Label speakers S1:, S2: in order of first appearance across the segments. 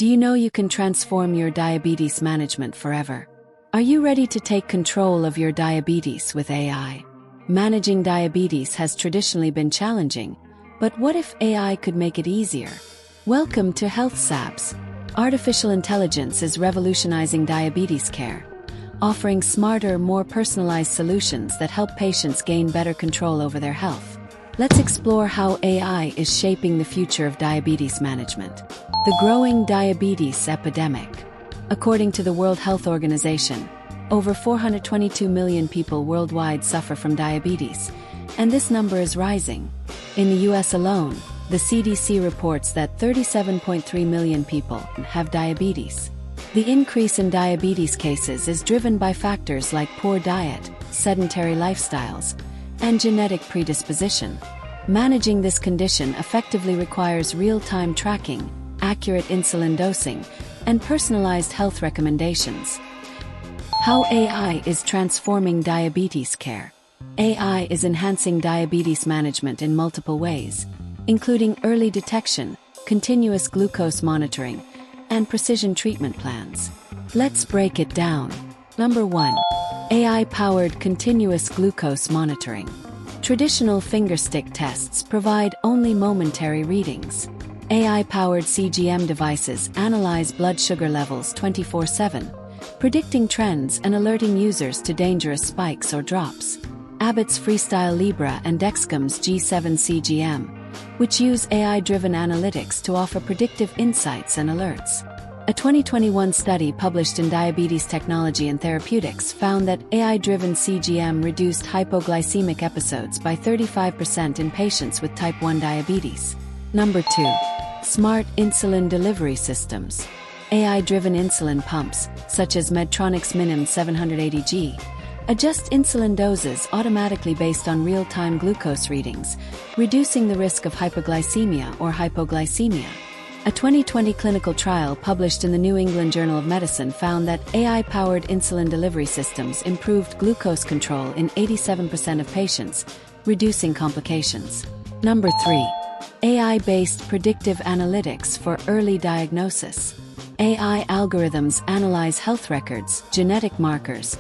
S1: Do you know you can transform your diabetes management forever? Are you ready to take control of your diabetes with AI? Managing diabetes has traditionally been challenging, but what if AI could make it easier? Welcome to Health Sabs. Artificial intelligence is revolutionizing diabetes care, offering smarter, more personalized solutions that help patients gain better control over their health. Let's explore how AI is shaping the future of diabetes management. The growing diabetes epidemic. According to the World Health Organization, over 422 million people worldwide suffer from diabetes, and this number is rising. In the US alone, the CDC reports that 37.3 million people have diabetes. The increase in diabetes cases is driven by factors like poor diet, sedentary lifestyles, and genetic predisposition. Managing this condition effectively requires real-time tracking, accurate insulin dosing, and personalized health recommendations. How AI is transforming diabetes care. AI is enhancing diabetes management in multiple ways, including early detection, continuous glucose monitoring, and precision treatment plans. Let's break it down. Number 1. AI-powered continuous glucose monitoring. Traditional fingerstick tests provide only momentary readings. AI-powered CGM devices analyze blood sugar levels 24/7, predicting trends and alerting users to dangerous spikes or drops. Abbott's Freestyle Libre and Dexcom's G7 CGM, which use AI-driven analytics to offer predictive insights and alerts. A 2021 study published in Diabetes Technology and Therapeutics found that AI-driven CGM reduced hypoglycemic episodes by 35% in patients with type 1 diabetes. Number 2. Smart insulin delivery systems. AI-driven insulin pumps, such as Medtronic's Minim 780G, adjust insulin doses automatically based on real-time glucose readings, reducing the risk of hyperglycemia or hypoglycemia. A 2020 clinical trial published in the New England Journal of Medicine found that AI-powered insulin delivery systems improved glucose control in 87% of patients, reducing complications. Number 3. AI-based predictive analytics for early diagnosis. AI algorithms analyze health records, genetic markers,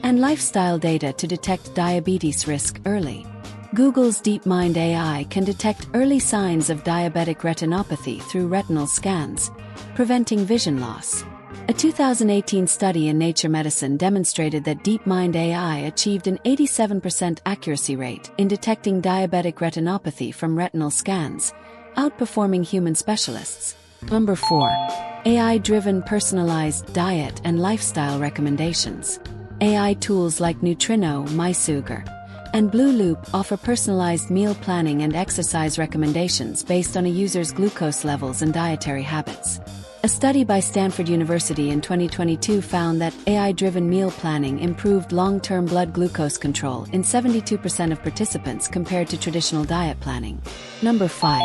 S1: and lifestyle data to detect diabetes risk early. Google's DeepMind AI can detect early signs of diabetic retinopathy through retinal scans, preventing vision loss. A 2018 study in Nature Medicine demonstrated that DeepMind AI achieved an 87% accuracy rate in detecting diabetic retinopathy from retinal scans, outperforming human specialists. Number 4. AI-driven personalized diet and lifestyle recommendations. AI tools like Neutrino, MySugar, and Blue Loop offer personalized meal planning and exercise recommendations based on a user's glucose levels and dietary habits. A study by Stanford University in 2022 found that AI-driven meal planning improved long-term blood glucose control in 72% of participants compared to traditional diet planning. Number 5.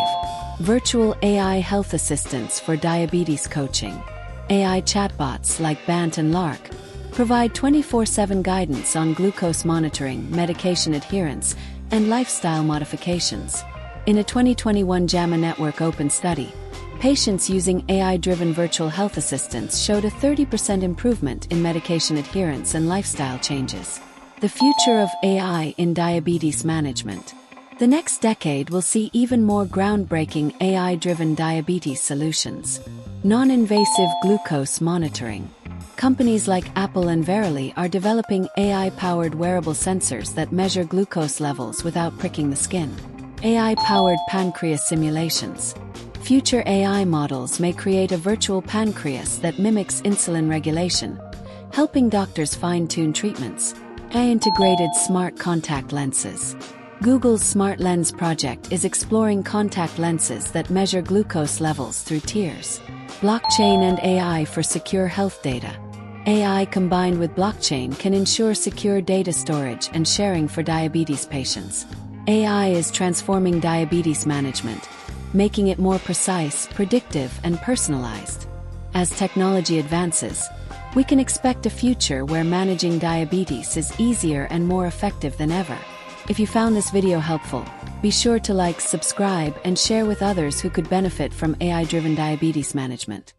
S1: Virtual AI health assistants for diabetes coaching. AI chatbots like Bant and Lark provide 24/7 guidance on glucose monitoring, medication adherence, and lifestyle modifications. In a 2021 JAMA Network Open study, patients using AI-driven virtual health assistants showed a 30% improvement in medication adherence and lifestyle changes. The future of AI in diabetes management. The next decade will see even more groundbreaking AI-driven diabetes solutions. Non-invasive glucose monitoring. Companies like Apple and Verily are developing AI-powered wearable sensors that measure glucose levels without pricking the skin. AI-powered pancreas simulations. Future AI models may create a virtual pancreas that mimics insulin regulation, helping doctors fine-tune treatments. AI-integrated smart contact lenses. Google's Smart Lens project is exploring contact lenses that measure glucose levels through tiers. Blockchain and AI for secure health data. AI combined with blockchain can ensure secure data storage and sharing for diabetes patients. AI is transforming diabetes management, making it more precise, predictive, and personalized. As technology advances, we can expect a future where managing diabetes is easier and more effective than ever. If you found this video helpful, be sure to like, subscribe, and share with others who could benefit from AI-driven diabetes management.